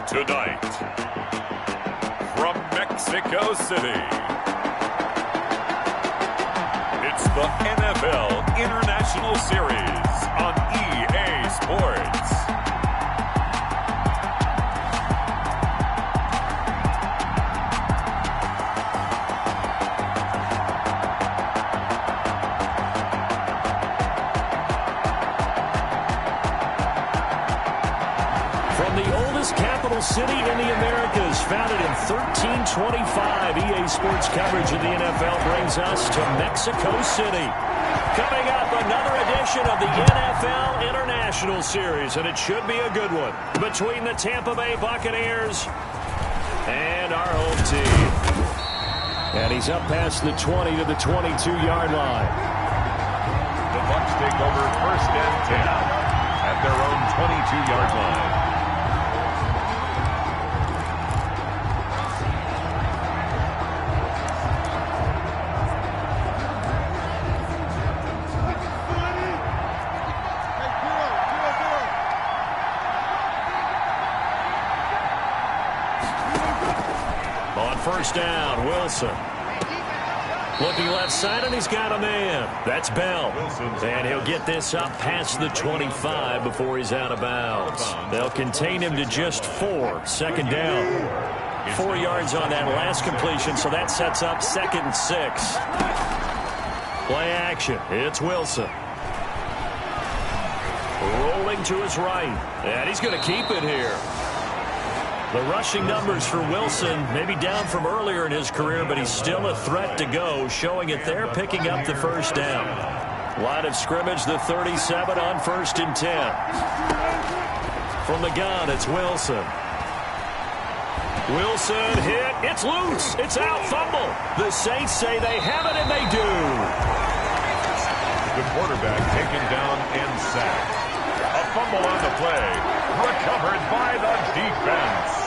Tonight, from Mexico City, it's the NFL International Series on EA Sports. Capital city in the Americas, founded in 1325. EA Sports coverage of the NFL brings us to Mexico City. Coming up, another edition of the NFL International Series, and it should be a good one, between the Tampa Bay Buccaneers and our home team. And he's up past the 20 to the 22-yard line. The Bucs take over 1st and 10 at their own 22-yard line. First down, Wilson. Looking left side, and he's got a man. That's Bell. And he'll get this up past the 25 before he's out of bounds. They'll contain him to just 4. Second down. 4 yards on that last completion, so that sets up 2nd and 6. Play action. It's Wilson. Rolling to his right. And he's going to keep it here. The rushing numbers for Wilson may be down from earlier in his career, but he's still a threat to go, showing it there, picking up the first down. Line of scrimmage, the 37 on 1st and 10. From the gun, it's Wilson. Wilson hit. It's loose. It's out. Fumble. The Saints say they have it, and they do. The quarterback taken down and sacked. A fumble on the play. Recovered by the defense.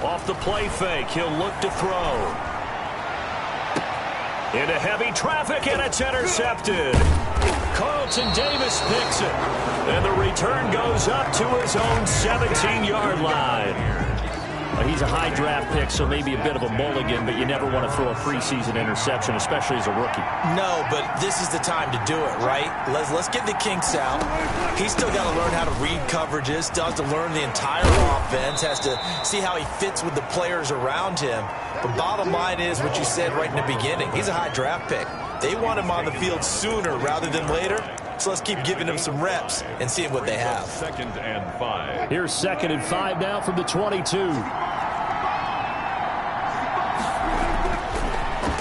Off the play fake, he'll look to throw. Into heavy traffic, and it's intercepted. Carlton Davis picks it. And the return goes up to his own 17-yard line. Well, he's a high draft pick, so maybe a bit of a mulligan, but you never want to throw a preseason interception, especially as a rookie. No, but this is the time to do it, right? Let's get the kinks out. He's still got to learn how to read coverages, still has to learn the entire offense, has to see how he fits with the players around him. But bottom line is what you said right in the beginning. He's a high draft pick. They want him on the field sooner rather than later. So let's keep giving him some reps and seeing what they have. 2nd and 5. Here's 2nd and 5 now from the 22.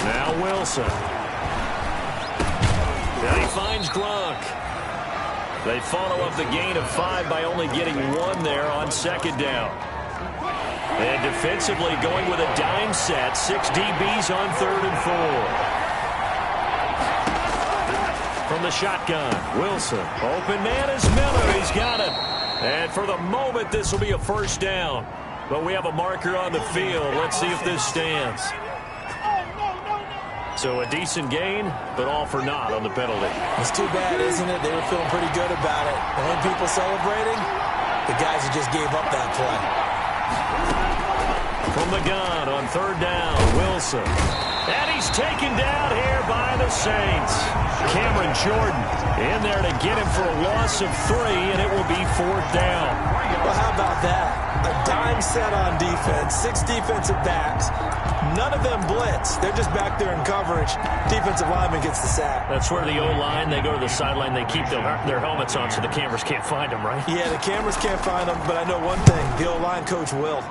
Now Wilson. And he finds Gronk. They follow up the gain of 5 by only getting 1 there on 2nd down. And defensively going with a dime set. 6 DBs on 3rd and 4. From the shotgun, Wilson. Open man is Miller. He's got it. And for the moment, this will be a first down. But we have a marker on the field. Let's see if this stands. So a decent gain, but all for naught on the penalty. It's too bad, isn't it? They were feeling pretty good about it. The only people celebrating, the guys who just gave up that play. From the gun on 3rd down, Wilson. And he's taken down here by the Saints. Cameron Jordan in there to get him for a loss of 3, and it will be 4th down. Well, how about that? A dime set on defense, 6 defensive backs. None of them blitz. They're just back there in coverage. Defensive lineman gets the sack. That's where the O-line, they go to the sideline, they keep their helmets on so the cameras can't find them, right? Yeah, the cameras can't find them, but I know one thing. The O-line coach will.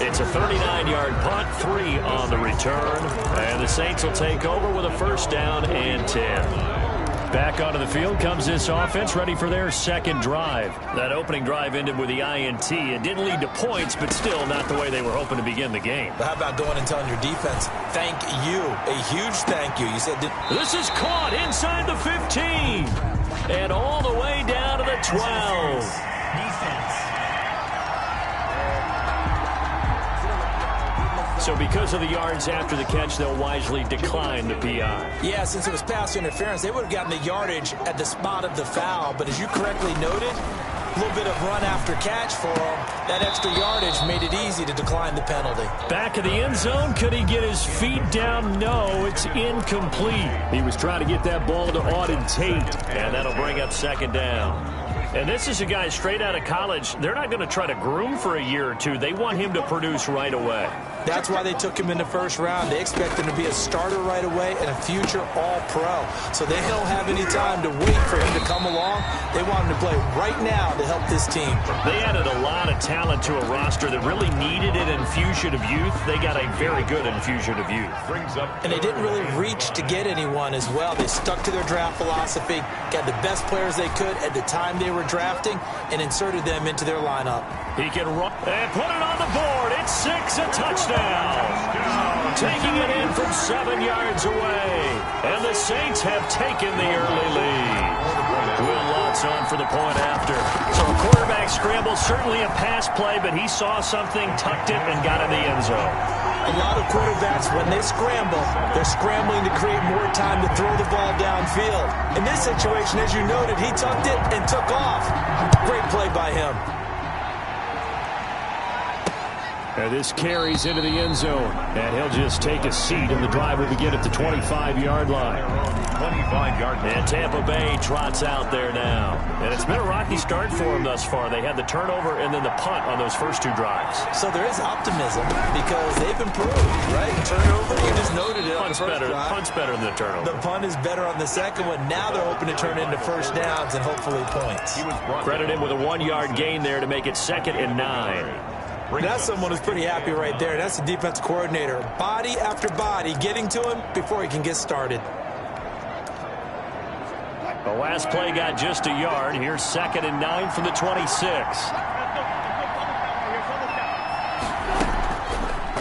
It's a 39-yard punt, 3 on the return. And the Saints will take over with a first down and 10. Back onto the field comes this offense, ready for their second drive. That opening drive ended with the INT. It didn't lead to points, but still not the way they were hoping to begin the game. But how about going and telling your defense, thank you, a huge thank you. You said this is caught inside the 15 and all the way down to the 12. Defense. So because of the yards after the catch, they'll wisely decline the PI. Yeah, since it was pass interference, they would have gotten the yardage at the spot of the foul. But as you correctly noted, a little bit of run after catch for them. That extra yardage made it easy to decline the penalty. Back of the end zone. Could he get his feet down? No, it's incomplete. He was trying to get that ball to Auden Tate, and that'll bring up second down. And this is a guy straight out of college. They're not going to try to groom for a year or two. They want him to produce right away. That's why they took him in the first round. They expect him to be a starter right away and a future all-pro. So they don't have any time to wait for him to come along. They want him to play right now to help this team. They added a lot of talent to a roster that really needed an infusion of youth. They got a very good infusion of youth. And they didn't really reach to get anyone as well. They stuck to their draft philosophy, got the best players they could at the time they were drafting, and inserted them into their lineup. He can run and put it on the board. It's 6, a touchdown. Taking it in from 7 yards away. And the Saints have taken the early lead. Will Lutz on for the point after. So a quarterback scramble, certainly a pass play, but he saw something, tucked it, and got in the end zone. A lot of quarterbacks, when they scramble, they're scrambling to create more time to throw the ball downfield. In this situation, as you noted, he tucked it and took off. Great play by him. And this carries into the end zone. And he'll just take a seat, and the drive will begin at the 25-yard line. 25-yard line. And Tampa Bay trots out there now. And it's been a rocky start for them thus far. They had the turnover and then the punt on those first 2 drives. So there is optimism because they've improved, right? Turnover, you just noted it on the first drive. Punt's better than the turnover. The punt is better on the second one. Now they're hoping to turn into first downs and hopefully points. Credit him with a 1-yard gain there to make it 2nd and 9. That's someone who's pretty happy right there. That's the defense coordinator. Body after body getting to him before he can get started. The last play got just a yard. Here's 2nd and 9 from the 26.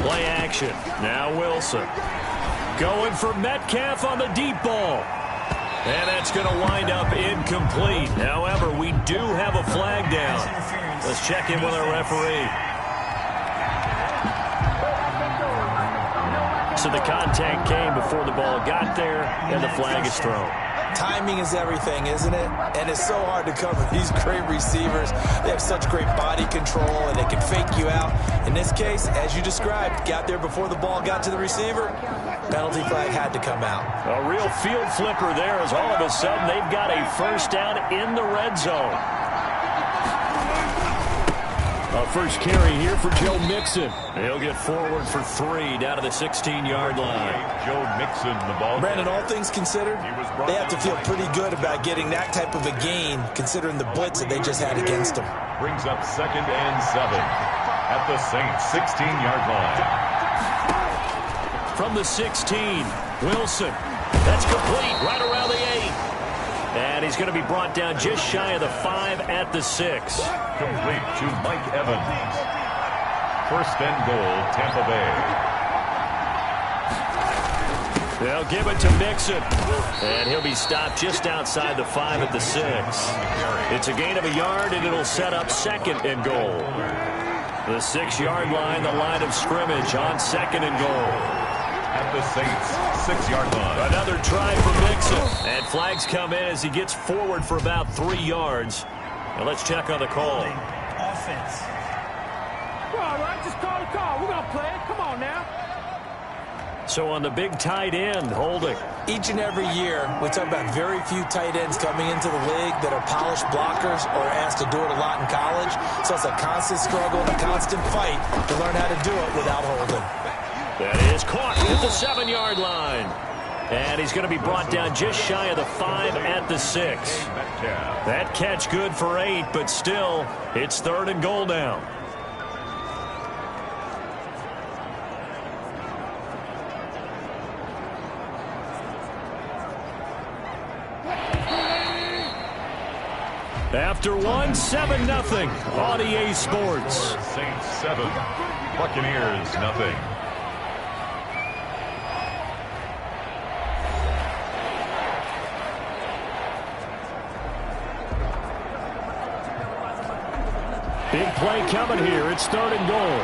Play action. Now Wilson. Going for Metcalf on the deep ball. And that's going to wind up incomplete. However, we do have a flag down. Let's check in with our referee. So the contact came before the ball got there, and the flag is thrown. Timing is everything, isn't it? And it's so hard to cover these great receivers. They have such great body control, and they can fake you out. In this case, as you described, got there before the ball got to the receiver. Penalty flag had to come out. A real field flipper there as all of a sudden they've got a first down in the red zone. A first carry here for Joe Mixon. He'll get forward for 3 down to the 16-yard line. Joe Mixon, the ball. Brandon, all things considered, they have to feel pretty good about getting that type of a gain considering the blitz that they just had against them. Brings up 2nd and 7 at the Saints 16-yard line. From the 16, Wilson. That's complete right around the 8. And he's going to be brought down just shy of the 5 at the 6. Complete to Mike Evans. 1st and goal, Tampa Bay. They'll give it to Mixon. And he'll be stopped just outside the 5 at the 6. It's a gain of a yard, and it'll set up 2nd and goal. The 6-yard line, the line of scrimmage on 2nd and goal. At the Saints 6-yard line. Another try for Mixon. And flags come in as he gets forward for about 3 yards. And let's check on the call. Offense. All right, just call the call. We're going to play it. Come on now. So on the big tight end, holding. Each and every year, we talk about very few tight ends coming into the league that are polished blockers or asked to do it a lot in college. So it's a constant struggle and a constant fight to learn how to do it without holding. That is caught at the 7-yard line. And he's going to be brought down just shy of the 5 at the 6. That catch good for 8, but still, it's 3rd and goal now. After one, 7-0 on EA Sports. Saints 7, Buccaneers nothing. Big play coming here. It's 3rd and goal.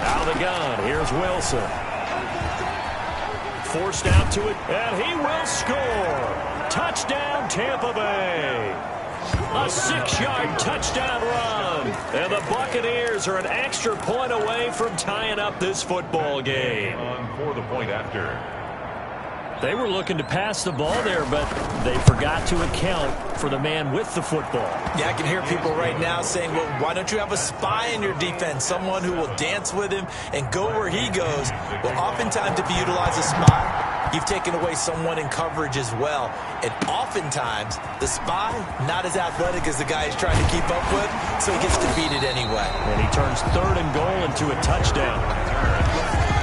Out of the gun. Here's Wilson. Forced out to it, and he will score. Touchdown, Tampa Bay. A 6-yard touchdown run. And the Buccaneers are an extra point away from tying up this football game. On for the point after. They were looking to pass the ball there, but they forgot to account for the man with the football. Yeah, I can hear people right now saying, well, why don't you have a spy in your defense, someone who will dance with him and go where he goes? Well, oftentimes if you utilize a spy, you've taken away someone in coverage as well. And oftentimes, the spy, not as athletic as the guy he's trying to keep up with, so he gets defeated anyway. And he turns 3rd and goal into a touchdown.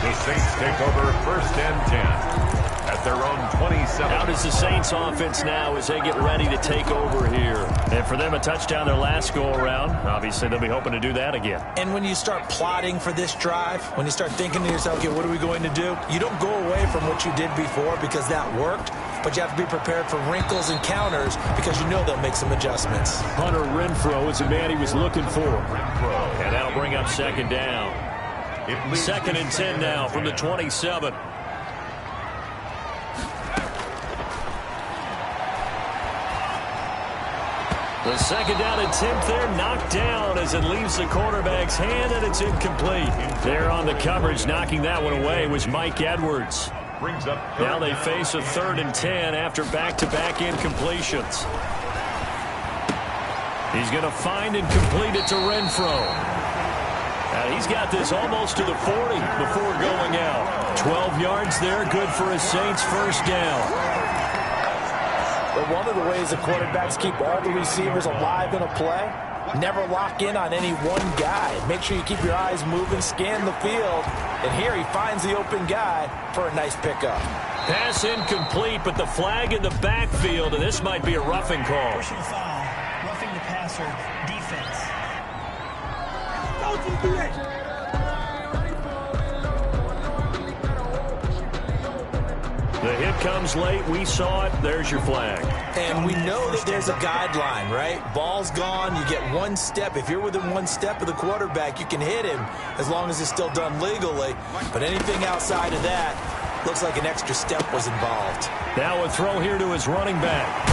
The Saints take over 1st and 10. At their own 27. How does the Saints offense now as they get ready to take over here? And for them, a touchdown their last go-around. Obviously, they'll be hoping to do that again. And when you start plotting for this drive, when you start thinking to yourself, okay, what are we going to do? You don't go away from what you did before because that worked, but you have to be prepared for wrinkles and counters because you know they'll make some adjustments. Hunter Renfrow is the man he was looking for. And that'll bring up 2nd down. 2nd and 10 now from the 27. The 2nd down attempt there knocked down as it leaves the quarterback's hand, and it's incomplete. There on the coverage, knocking that one away, was Mike Edwards. Brings up now they face a 3rd and 10 after back-to-back incompletions. He's going to find and complete it to Renfrow. Now he's got this almost to the 40 before going out. 12 yards there, good for a Saints 1st down. But one of the ways the quarterbacks keep all the receivers alive in a play, never lock in on any one guy. Make sure you keep your eyes moving, scan the field. And here he finds the open guy for a nice pickup. Pass incomplete, but the flag in the backfield, and this might be a roughing call. Personal foul, roughing the passer, defense. The hit comes late. We saw it. There's your flag. And we know that there's a guideline, right? Ball's gone. You get 1 step. If you're within 1 step of the quarterback, you can hit him as long as it's still done legally. But anything outside of that looks like an extra step was involved. Now a throw here to his running back.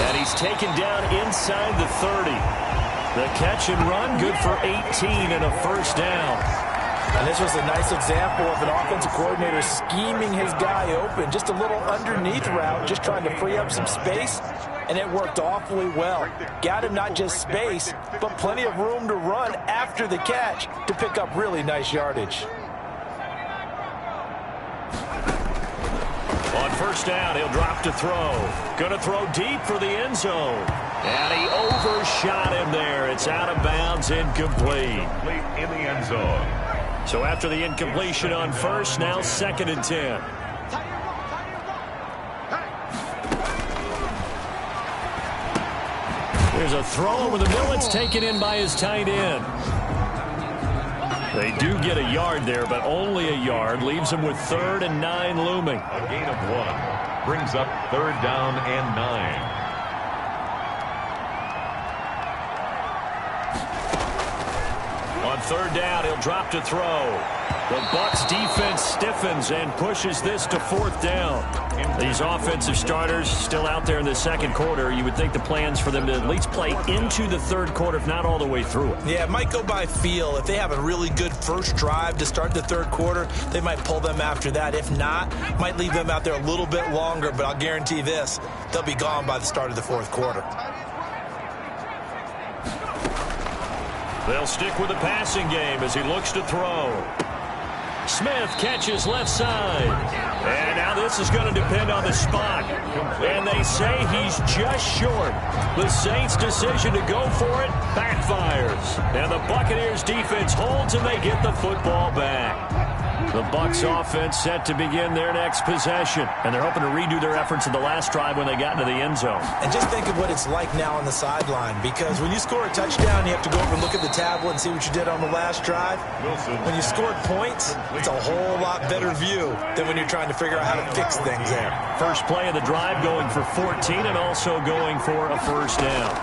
And he's taken down inside the 30. The catch and run, good for 18 and a 1st down. And this was a nice example of an offensive coordinator scheming his guy open. Just a little underneath route, just trying to free up some space, and it worked awfully well. Got him not just space, but plenty of room to run after the catch to pick up really nice yardage. On 1st down, he'll drop to throw. Going to throw deep for the end zone. And he overshot him there. It's out of bounds, incomplete. Late in the end zone. So after the incompletion on 1st, now 2nd and 10. There's a throw over the middle. It's taken in by his tight end. They do get a yard there, but only a yard. Leaves him with 3rd and 9 looming. A gain of 1. Brings up 3rd down and 9. On 3rd down, he'll drop to throw. The Bucs defense stiffens and pushes this to 4th down. These offensive starters still out there in the 2nd quarter. You would think the plans for them to at least play into the 3rd quarter, if not all the way through it. Yeah, it might go by feel. If they have a really good first drive to start the 3rd quarter, they might pull them after that. If not, might leave them out there a little bit longer, but I'll guarantee this, they'll be gone by the start of the 4th quarter. They'll stick with the passing game as he looks to throw. Smith catches left side. And now this is going to depend on the spot. And they say he's just short. The Saints' decision to go for it backfires. And the Buccaneers defense holds and they get the football back. The Bucs offense set to begin their next possession, and they're hoping to redo their efforts in the last drive when they got into the end zone. And just think of what it's like now on the sideline, because when you score a touchdown, you have to go over and look at the tablet and see what you did on the last drive. When you scored points, it's a whole lot better view than when you're trying to figure out how to fix things there. First play of the drive going for 14 and also going for a first down.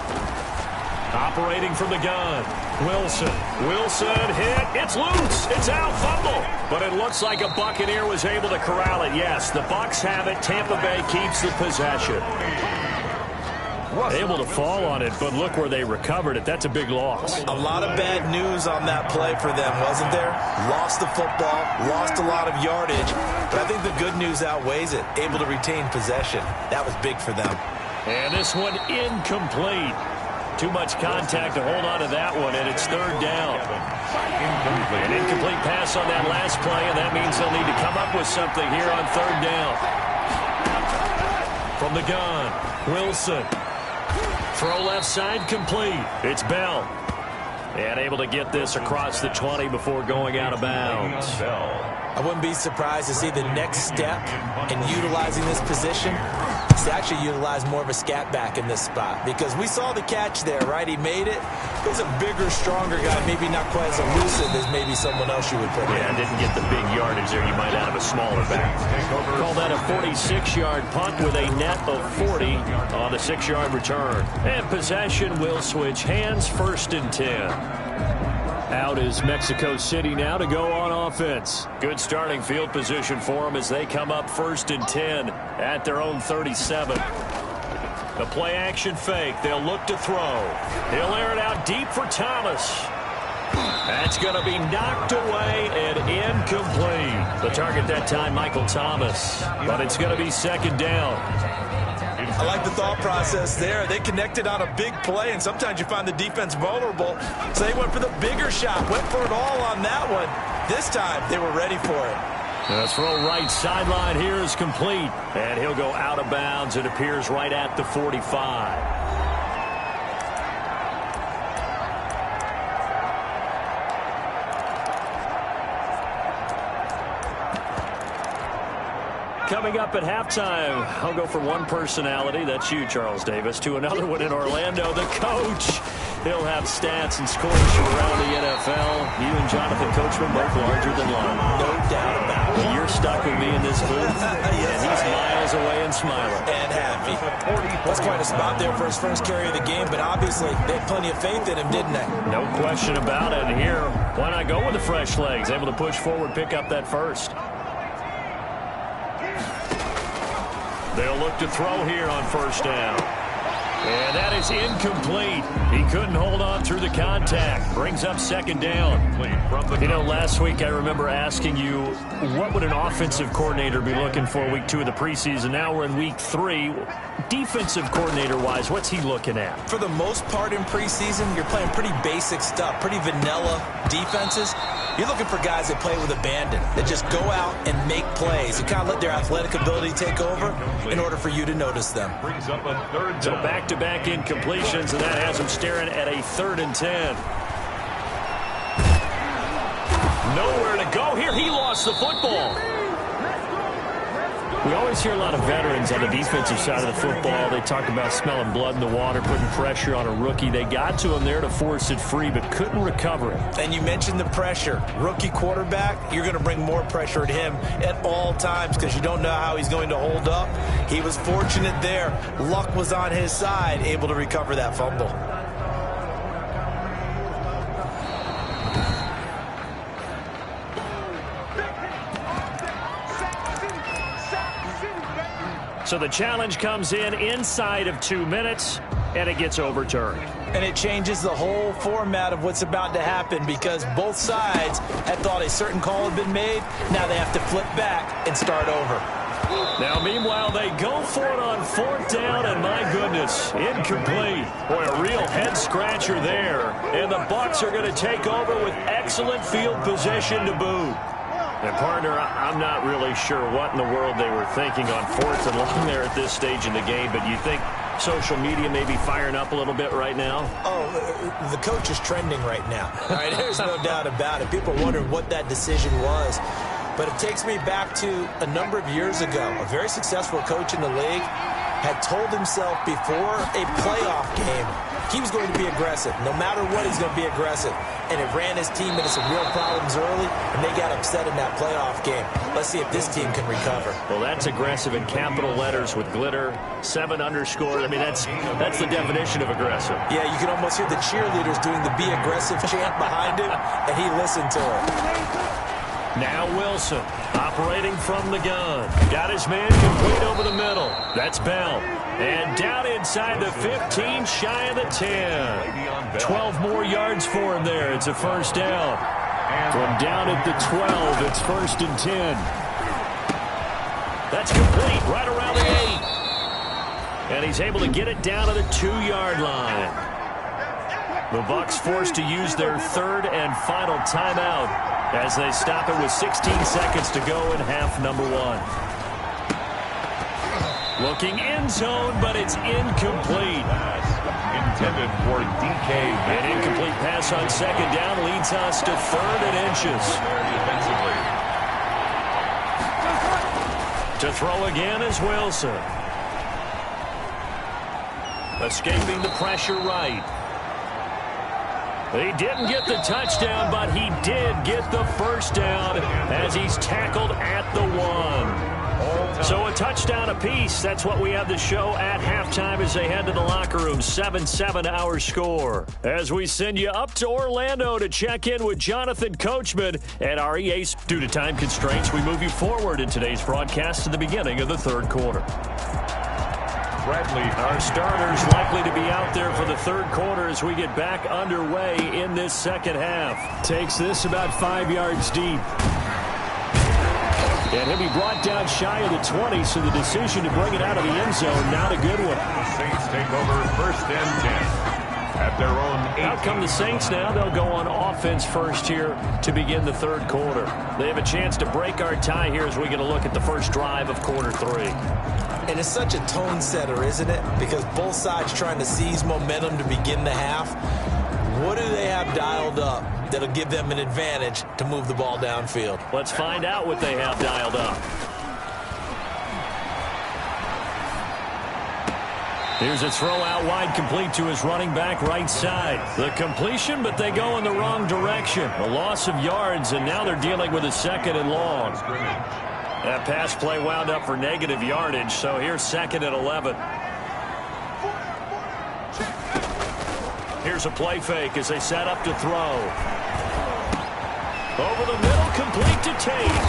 Operating from the gun, Wilson hit, it's loose, it's out, fumble. But it looks like a Buccaneer was able to corral it. Yes, the Bucs have it, Tampa Bay keeps the possession. Able to fall on it, but look where they recovered it. That's a big loss. A lot of bad news on that play for them, wasn't there? Lost the football, lost a lot of yardage, but I think the good news outweighs it. Able to retain possession. That was big for them. And this one incomplete. Too much contact to hold on to that one, and it's third down. An incomplete pass on that last play, and that means they'll need to come up with something here on third down. From the gun, Wilson. Throw left side complete. It's Bell. And able to get this across the 20 before going out of bounds. I wouldn't be surprised to see the next step in utilizing this position is to actually utilize more of a scat back in this spot, because we saw the catch there, right? He made it. He's a bigger, stronger guy, maybe not quite as elusive as maybe someone else you would put in. Yeah, didn't get the big yardage there. You might have a smaller back. Call that a 46-yard punt with a net of 40 on the 6-yard return. And possession will switch hands, first and 10. Out is Mexico City now to go on offense. Good starting field position for them as they come up first and 10 at their own 37. The play action fake. They'll look to throw. He'll air it out deep for Thomas. That's going to be knocked away and incomplete. The target that time, Michael Thomas. But it's going to be second down. I like the thought process there. They connected on a big play, and sometimes you find the defense vulnerable. So they went for the bigger shot, went for it all on that one. This time, they were ready for it. The throw right sideline here is complete, and he'll go out of bounds. It appears right at the 45. Coming up at halftime, I'll go from one personality, that's you, Charles Davis, to another one in Orlando, the coach. He'll have stats and scores from around the NFL. You and Jonathan Coachman both larger than life. No doubt about it. You're stuck with me in this booth, yes, and he's miles away and smiling. And happy. That's quite a spot there for his first carry of the game, but obviously they had plenty of faith in him, didn't they? No question about it. And here, why not go with the fresh legs? Able to push forward, pick up that first. They'll look to throw here on first down. And that is incomplete. He couldn't hold on through the contact. Brings up second down. You know, last week I remember asking you, what would an offensive coordinator be looking for week 2 of the preseason? Now we're in week 3. Defensive coordinator-wise, what's he looking at? For the most part in preseason, you're playing pretty basic stuff, pretty vanilla defenses. You're looking for guys that play with abandon, that just go out and make plays and kind of let their athletic ability take over in order for you to notice them. So back-to-back incompletions, and that has him staring at a 3rd and 10. Nowhere to go here. He lost the football. We always hear a lot of veterans on the defensive side of the football. They talk about smelling blood in the water, putting pressure on a rookie. They got to him there to force it free, but couldn't recover it. And you mentioned the pressure. Rookie quarterback, you're going to bring more pressure at him at all times because you don't know how he's going to hold up. He was fortunate there. Luck was on his side, able to recover that fumble. So the challenge comes in inside of 2 minutes, and it gets overturned. And it changes the whole format of what's about to happen because both sides had thought a certain call had been made. Now they have to flip back and start over. Now, meanwhile, they go for it on 4th down, and my goodness, incomplete. Boy, a real head-scratcher there. And the Bucs are going to take over with excellent field position to boot. And, partner, I'm not really sure what in the world they were thinking on 4th and long there at this stage in the game, but you think social media may be firing up a little bit right now? Oh, the coach is trending right now. All right, there's no doubt about it. People are wondering what that decision was. but it takes me back to a number of years ago. A very successful coach in the league had told himself before a playoff game he was going to be aggressive. No matter what, he's going to be aggressive. And it ran his team into some real problems early, and they got upset in that playoff game. Let's see if this team can recover. Well, that's aggressive in capital letters with glitter, 7 underscore. I mean, that's the definition of aggressive. Yeah, you can almost hear the cheerleaders doing the "Be Aggressive" chant behind him, and he listened to it. Now Wilson, operating from the gun. Got his man complete over the middle. That's Bell. And down inside the 15, shy of the 10. 12 more yards for him there. It's a first down. From down at the 12, it's 1st and 10. That's complete right around the 8. And he's able to get it down to the 2-yard line. The Bucs forced to use their 3rd and final timeout as they stop it with 16 seconds to go in half number 1. Looking end zone, but it's incomplete. Intended for DK. An incomplete pass on 2nd down leads us to 3rd and inches. To throw again is Wilson. Escaping the pressure right. He didn't get the touchdown, but he did get the first down as he's tackled at the 1. So a touchdown apiece. That's what we have to show at halftime as they head to the locker room. 7-7 our score. As we send you up to Orlando to check in with Jonathan Coachman at our EA. Due to time constraints, we move you forward in today's broadcast to the beginning of the 3rd quarter. Bradley, our starters likely to be out there for the 3rd quarter as we get back underway in this 2nd half. Takes this about 5 yards deep. And he'll be brought down shy of the 20, so the decision to bring it out of the end zone, not a good one. The Saints take over 1st and 10 at their own 8. Out come the Saints now. They'll go on offense first here to begin the 3rd quarter. They have a chance to break our tie here as we get a look at the first drive of quarter 3. And it's such a tone setter, isn't it? Because both sides trying to seize momentum to begin the half. What do they have dialed up that'll give them an advantage to move the ball downfield? Let's find out what they have dialed up. Here's a throw out wide, complete to his running back right side. The completion, but they go in the wrong direction. A loss of yards, and now they're dealing with a 2nd and long. That pass play wound up for negative yardage, so here's 2nd and 11. Here's a play fake as they set up to throw. Over the middle, complete to Tate.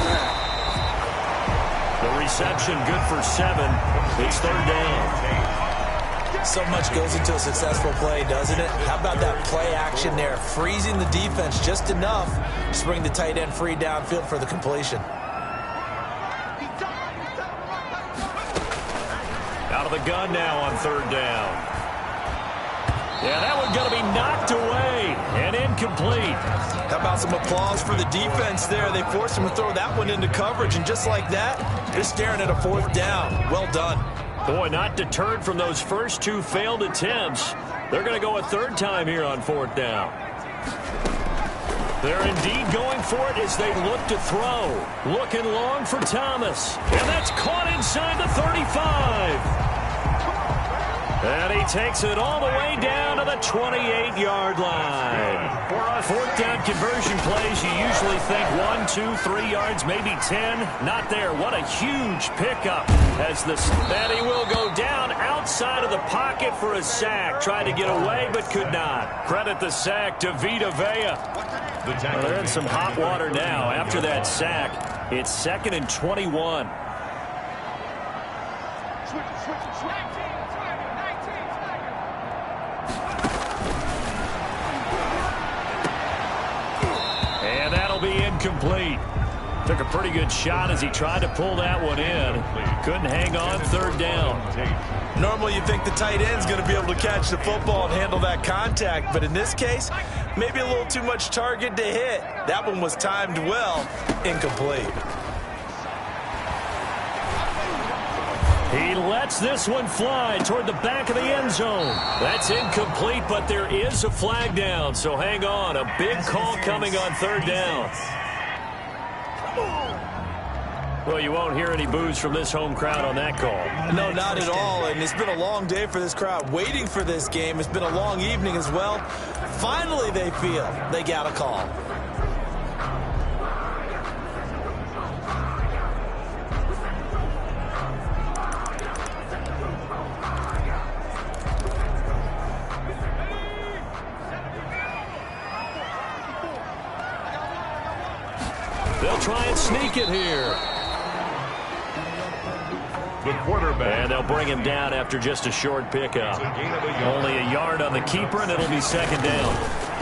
The reception good for 7. It's 3rd down. So much goes into a successful play, doesn't it? How about that play action there? Freezing the defense just enough to bring the tight end free downfield for the completion. Out of the gun now on 3rd down. Yeah, that one's going to be knocked away and incomplete. How about some applause for the defense there? They forced him to throw that one into coverage, and just like that, they're staring at a 4th down. Well done. Boy, not deterred from those first 2 failed attempts. They're going to go a 3rd time here on 4th down. They're indeed going for it as they look to throw. Looking long for Thomas. And that's caught inside the 35. And he takes it all the way down to the 28-yard line. For a 4th down conversion plays, you usually think 1, 2, 3 yards, maybe 10. Not there. What a huge pickup. And he will go down outside of the pocket for a sack. Tried to get away, but could not. Credit the sack to Vita Vea. Well, they're in some hot water now. After that sack, it's 2nd and 21. And that'll be incomplete. Took a pretty good shot as he tried to pull that one in. Couldn't hang on 3rd down. Normally you think the tight end's going to be able to catch the football and handle that contact, but in this case, maybe a little too much target to hit. That one was timed well. Incomplete. He lets this one fly toward the back of the end zone. That's incomplete, but there is a flag down, so hang on. A big call coming on 3rd down. Well, you won't hear any boos from this home crowd on that call. No, not at all. And it's been a long day for this crowd waiting for this game. It's been a long evening as well. Finally, they feel they got a call. They'll try and sneak it here. The quarterback. And they'll bring him down after just a short pickup. Only a yard on the keeper, and it'll be second down.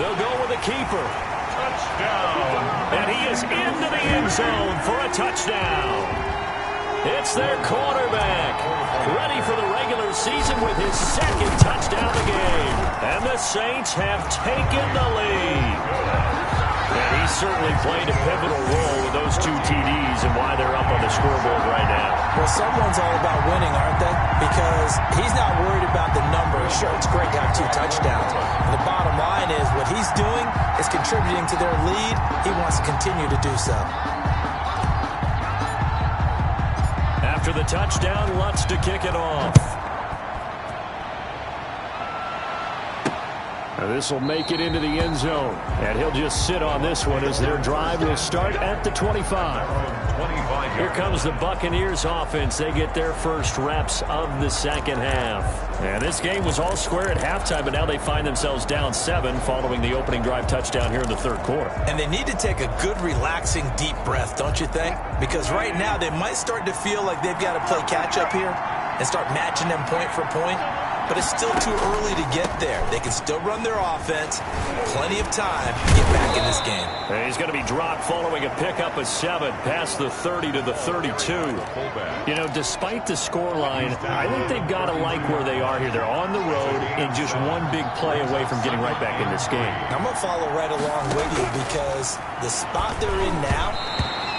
They'll go with the keeper. Touchdown. And he is into the end zone for a touchdown. It's their quarterback, ready for the regular season with his second touchdown of the game. And the Saints have taken the lead. And he certainly played a pivotal role with those 2 TDs and why they're up on the scoreboard right now. Well, someone's all about winning, aren't they? Because he's not worried about the number. Sure, it's great to have 2 touchdowns. And the bottom line is what he's doing is contributing to their lead. He wants to continue to do so. After the touchdown, Lutz to kick it off. This will make it into the end zone. And he'll just sit on this one as their drive will start at the 25. Here comes the Buccaneers offense. They get their first reps of the second half. And this game was all square at halftime, but now they find themselves down 7 following the opening drive touchdown here in the third quarter. And they need to take a good, relaxing, deep breath, don't you think? Because right now they might start to feel like they've got to play catch-up here and start matching them point for point. But it's still too early to get there. They can still run their offense. Plenty of time to get back in this game. And he's going to be dropped following a pickup of 7 past the 30 to the 32. You know, despite the scoreline, I think they've got to like where they are here. They're on the road and just one big play away from getting right back in this game. I'm going to follow right along with you because the spot they're in now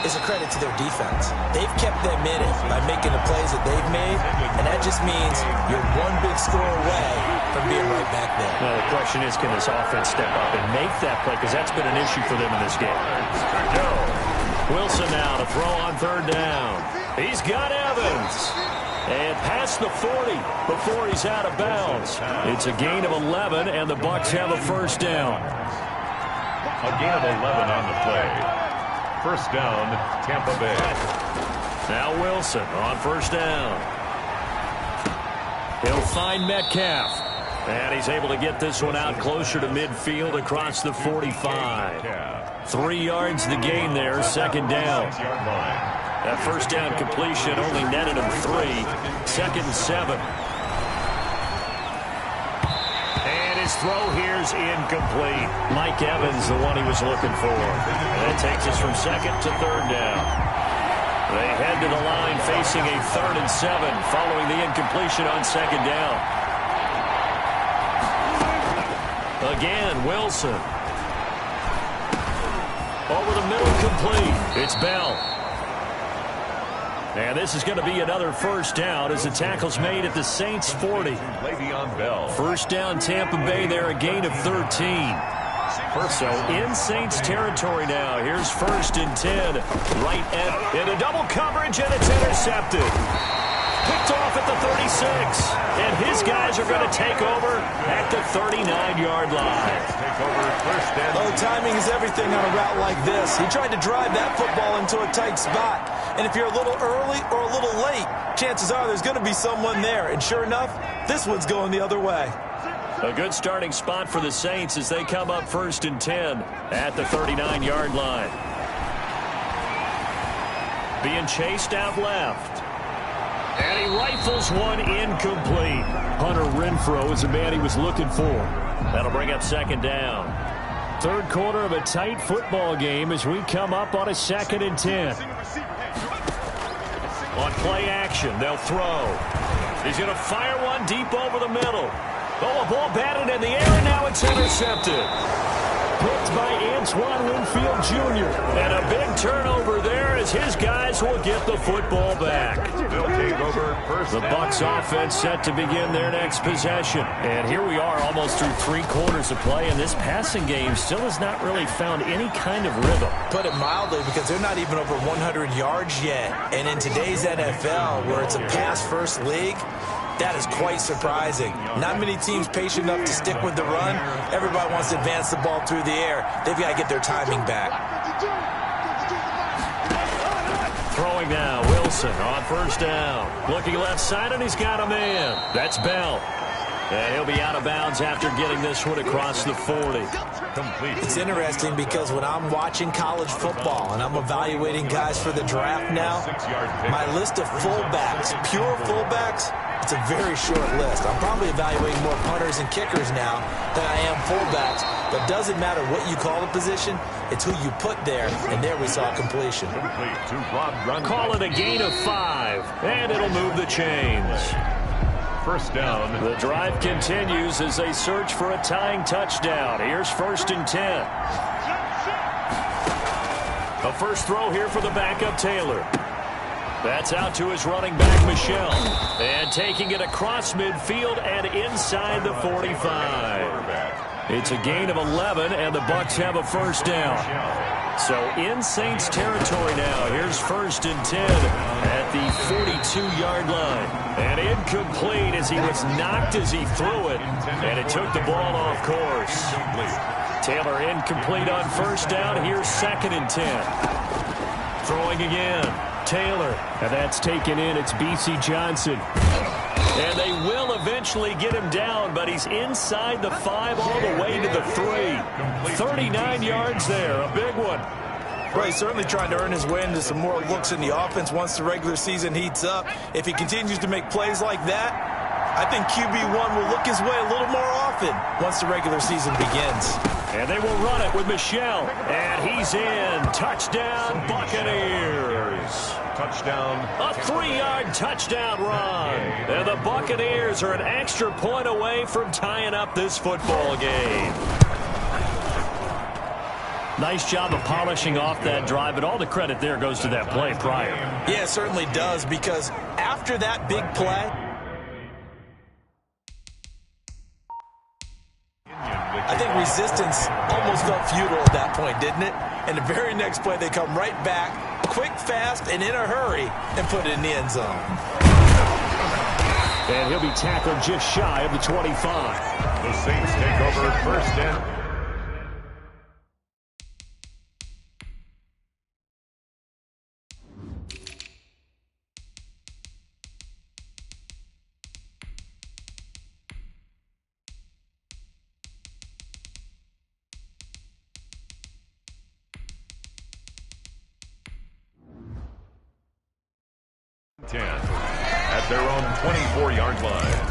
is a credit to their defense. They've kept them in it by making the plays that they've made, and that just means you're one big score away from being right back there. Now, the question is, can this offense step up and make that play? Because that's been an issue for them in this game. Wilson now to throw on third down. He's got Evans. And past the 40 before he's out of bounds. It's a gain of 11, and the Bucs have a first down. A gain of 11 on the play. First down, Tampa Bay. Now Wilson on first down. He'll find Metcalf. And he's able to get this one out closer to midfield across the 45. 3 yards the gain there, second down. That first down completion only netted him 3. Second and 7. His throw here's incomplete. Mike Evans, the one he was looking for. And that takes us from second to third down. They head to the line facing a 3rd and 7 following the incompletion on second down. Again, Wilson. Over the middle, complete. It's Bell. And this is going to be another first down as the tackle's made at the Saints' 40. First down, Tampa Bay there, a gain of 13. So in Saints territory now. Here's first and 10. Right into double coverage, and it's intercepted. Picked off at the 36. And his guys are going to take over at the 39-yard line. Oh, timing is everything on a route like this. He tried to drive that football into a tight spot. And if you're a little early or a little late, chances are there's going to be someone there. And sure enough, this one's going the other way. A good starting spot for the Saints as they come up first and 10 at the 39-yard line. Being chased out left. And he rifles one incomplete. Hunter Renfrow is the man he was looking for. That'll bring up second down. Third quarter of a tight football game as we come up on a 2nd and 10. On play action, they'll throw. He's going to fire one deep over the middle. Oh, a ball batted in the air, and now it's intercepted. picked by Antoine Winfield Jr. And a big turnover there as his guys will get the football back. They'll take over first. The Bucs offense set to begin their next possession. And here we are almost through 3 quarters of play, and this passing game still has not really found any kind of rhythm. Put it mildly, because they're not even over 100 yards yet. And in today's NFL, where it's a pass-first league, that is quite surprising. Not many teams patient enough to stick with the run. Everybody wants to advance the ball through the air. They've got to get their timing back. Throwing now, Wilson on first down. Looking left side, and he's got a man. That's Bell. And he'll be out of bounds after getting this one across the 40. Complete. It's interesting because when I'm watching college football and I'm evaluating guys for the draft now, my list of fullbacks, pure fullbacks, it's a very short list. I'm probably evaluating more punters and kickers now than I am fullbacks. But it doesn't matter what you call the position, it's who you put there, and there we saw completion. Call it a gain of 5, and it'll move the chains. First down. The drive continues as they search for a tying touchdown. Here's 1st and 10. A first throw here for the backup Taylor. That's out to his running back, Michel. And taking it across midfield and inside the 45. It's a gain of 11, and the Bucs have a first down. So in Saints territory now. Here's 1st and 10 at the 42-yard line. And incomplete as he was knocked as he threw it. And it took the ball off course. Taylor incomplete on first down. Here's 2nd and 10. Throwing again. Taylor. And that's taken in. It's B.C. Johnson. And they will eventually get him down, but he's inside the 5 all the way to the 3. 39 yards there. A big one. Well, he's certainly trying to earn his way into some more looks in the offense once the regular season heats up. If he continues to make plays like that, I think QB1 will look his way a little more often once the regular season begins. And they will run it with Michel. And he's in. Touchdown, Buccaneers. Touchdown. A 3-yard touchdown run. And the Buccaneers are an extra point away from tying up this football game. Nice job of polishing off that drive, but all the credit there goes to that play prior. Yeah, it certainly does, because after that big play, I think resistance almost felt futile at that point, didn't it? And the very next play, they come right back, quick, fast, and in a hurry, and put it in the end zone. And he'll be tackled just shy of the 25. The Saints take over 1st and 10 at their own 24-yard line.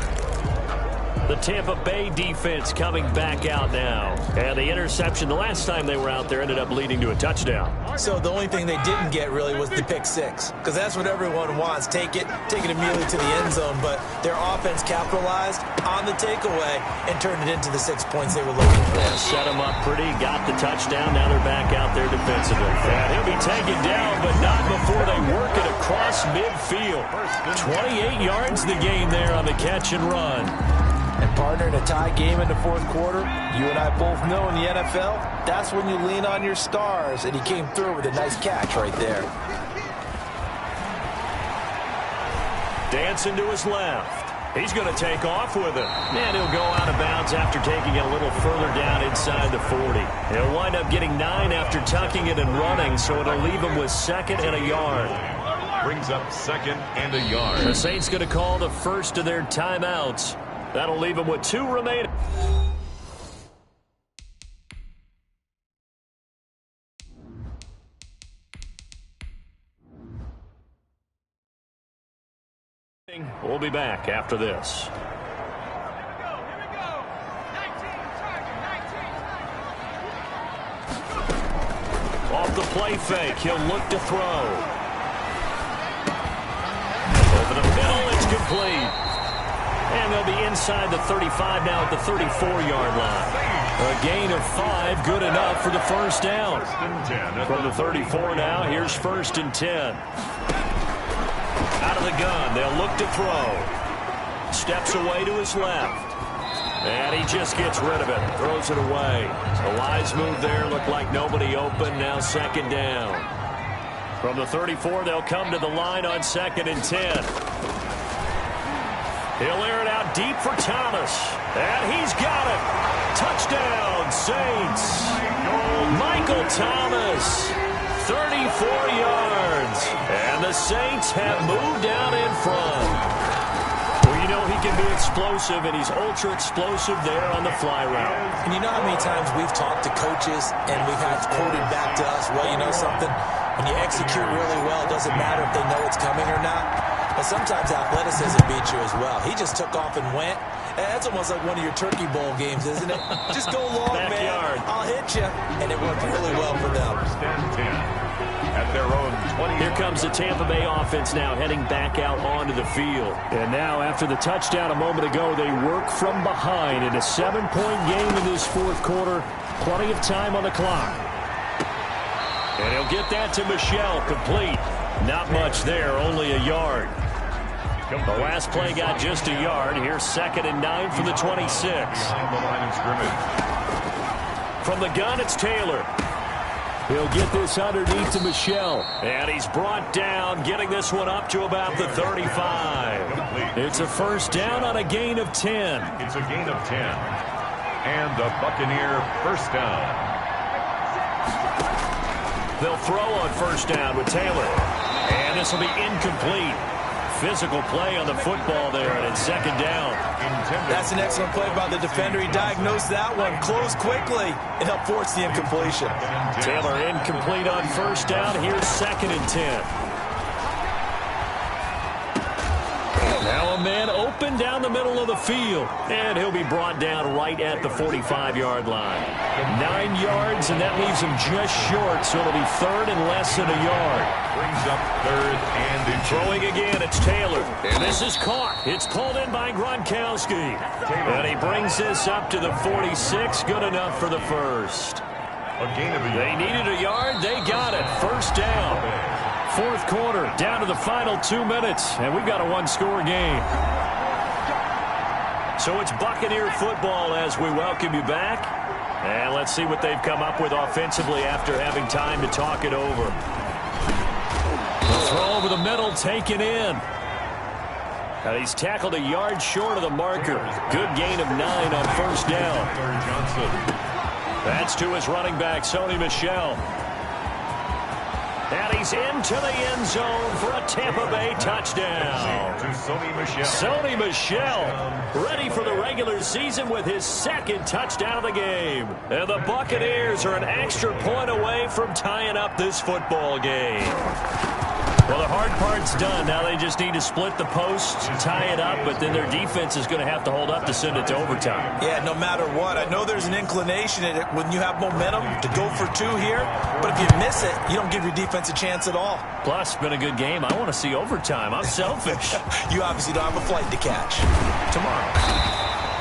The Tampa Bay defense coming back out now. And the interception the last time they were out there ended up leading to a touchdown. So the only thing they didn't get really was the pick 6, because that's what everyone wants. Take it immediately to the end zone. But their offense capitalized on the takeaway and turned it into the 6 points they were looking for. Set them up pretty, got the touchdown. Now they're back out there defensively. And he'll be taken down, but not before they work it across midfield. 28 yards the gain there on the catch and run. And partner, in a tie game in the 4th quarter, you and I both know in the NFL, that's when you lean on your stars, and he came through with a nice catch right there. Dancing to his left. He's going to take off with it. And he'll go out of bounds after taking it a little further down inside the 40. He'll wind up getting 9 after tucking it and running, so it'll leave him with 2nd and a yard. Brings up 2nd and a yard. The Saints going to call the first of their timeouts. That'll leave them with 2 remaining. We'll be back after this. Off the play fake, he'll look to throw. Over the middle, it's complete. And they'll be inside the 35 now at the 34-yard line. A gain of 5, good enough for the first down. First and 10 From the 34 now, here's 1st and 10. Out of the gun, they'll look to throw. Steps away to his left. And he just gets rid of it, throws it away. A wise move there, looked like nobody open, now 2nd down. From the 34, they'll come to the line on 2nd and 10. He'll air it out deep for Thomas. And he's got it. Touchdown, Saints. Michael Thomas, 34 yards. And the Saints have moved out in front. Well, you know he can be explosive, and he's ultra-explosive there on the fly route. And you know how many times we've talked to coaches and we've had quoted back to us, well, you know something? When you execute really well, it doesn't matter if they know it's coming or not. But sometimes athleticism beats you as well. He just took off and went. And that's almost like one of your Turkey Bowl games, isn't it? Just go long, Backyard. man. I'll hit you. And it worked really well for them. First and 10 at their own 20. Here comes the Tampa Bay offense now heading back out onto the field. And now after the touchdown a moment ago, they work from behind in a 7-point game in this 4th quarter. Plenty of time on the clock. And he'll get that to Michel, complete. Not much there, only a yard. The last play got just a yard. Here's 2nd and 9 from the 26. Behind the line of scrimmage. From the gun, it's Taylor. He'll get this underneath to Michel. And he's brought down, getting this one up to about the 35. It's a first down on a gain of 10. It's a gain of 10. And the Buccaneer first down. They'll throw on first down with Taylor. And this will be incomplete. Physical play on the football there, and it's 2nd down. That's an excellent play by the defender. He diagnosed that one, closed quickly, and helped force the incompletion. Taylor incomplete on first down. Here's 2nd and 10. Now a man open down the middle of the field, and he'll be brought down right at the 45-yard line. 9 yards, and that leaves him just short, so it'll be 3rd and less than a yard. Brings up 3rd and 2. Throwing again, it's Taylor. And this is caught. It's pulled in by Gronkowski. And he brings this up to the 46. Good enough for the first. A gain of a They yard. needed a yard. They got it. First down. 4th quarter, down to the final 2 minutes. And we've got a 1-score game. So it's Buccaneer football as we welcome you back. And let's see what they've come up with offensively after having time to talk it over. Throw over the middle, taken in. And he's tackled a yard short of the marker. Good gain of 9 on first down. Johnson. That's to his running back, Sony Michel. And he's into the end zone for a Tampa Bay touchdown. To Sony Michel. Sony Michel, ready for the regular season with his 2nd touchdown of the game. And the Buccaneers are an extra point away from tying up this football game. Well, the hard part's done. Now they just need to split the posts, tie it up, but then their defense is going to have to hold up to send it to overtime. Yeah, no matter what. I know there's an inclination in it when you have momentum to go for 2 here, but if you miss it, you don't give your defense a chance at all. Plus, it's been a good game. I want to see overtime. I'm selfish. You obviously don't have a flight to catch. Tomorrow.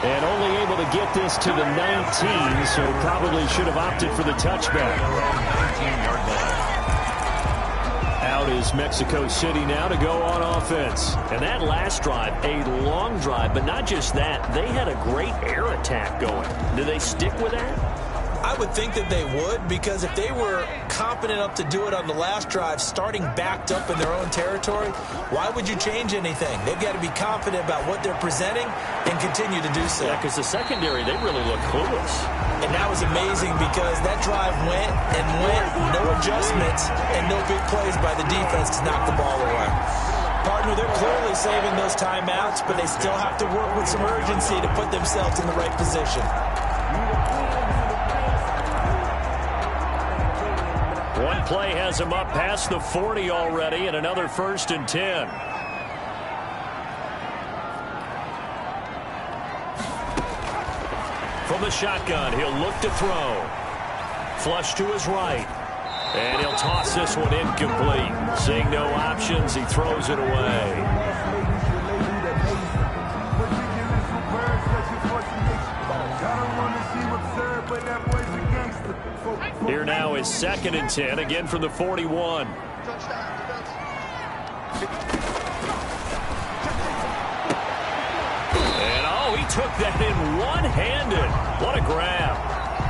And only able to get this to the 19, so probably should have opted for the touchback. 19-yard line. Out is Mexico City now to go on offense. And that last drive, a long drive, but not just that. They had a great air attack going. Do they stick with that? I would think that they would, because if they were confident enough to do it on the last drive, starting backed up in their own territory, why would you change anything? They've got to be confident about what they're presenting and continue to do so. Yeah, because the secondary, they really look clueless. And that was amazing because that drive went and went, no adjustments, and no big plays by the defense to knock the ball away. Partner, they're clearly saving those timeouts, but they still have to work with some urgency to put themselves in the right position. One play has him up past the 40 already, and another 1st and 10. From the shotgun, he'll look to throw. Flush to his right. And he'll toss this one incomplete. Seeing no options, he throws it away. Here now is 2nd and 10, again from the 41. And oh, he took that in one-handed. What a grab.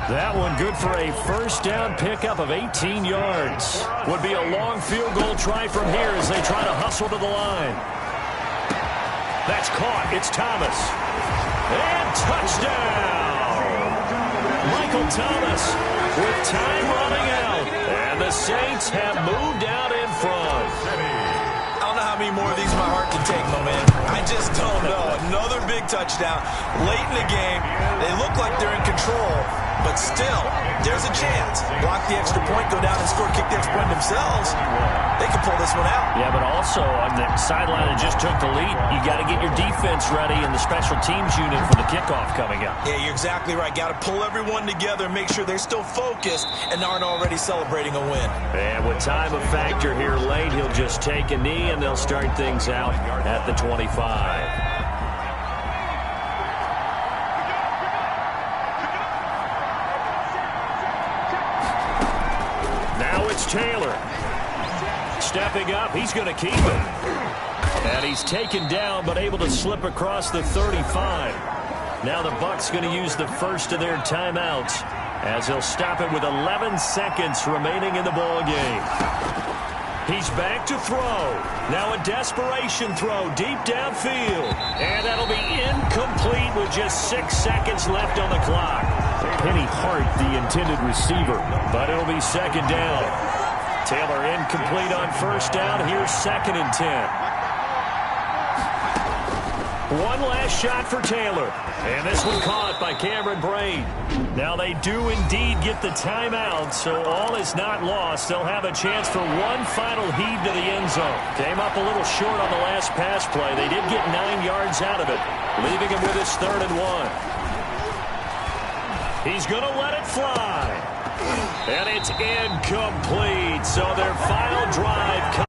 That one good for a first down pickup of 18 yards. Would be a long field goal try from here as they try to hustle to the line. That's caught. It's Thomas. And touchdown! Michael Thomas with time running out. And the Saints have moved out in front. I don't know how many more of these my heart can take, my man. I just don't know. Another big touchdown. Late in the game, they look like they're in control, but still, there's a chance. Block the extra point, go down and score, kick the extra point themselves. They can pull this one out. Yeah, but also on the sideline that just took the lead, you got to get your defense ready and the special teams unit for the kickoff coming up. Yeah, you're exactly right. Got to pull everyone together, make sure they're still focused and aren't already celebrating a win. And with time a factor here late, he'll just take a knee and they'll start things out at the 25. Taylor stepping up. He's going to keep it. And he's taken down but able to slip across the 35. Now the Bucs going to use the first of their timeouts as he'll stop it with 11 seconds remaining in the ball game. He's back to throw. Now a desperation throw deep downfield. And that'll be incomplete with just 6 seconds left on the clock. Penny Hart, the intended receiver, but it'll be 2nd down. Taylor incomplete on first down. Here's 2nd and 10. One last shot for Taylor. And this one caught by Cameron Braid. Now they do indeed get the timeout, so all is not lost. They'll have a chance for one final heave to the end zone. Came up a little short on the last pass play. They did get 9 yards out of it, leaving him with his 3rd and 1. He's going to let it fly. And it's incomplete. So their final drive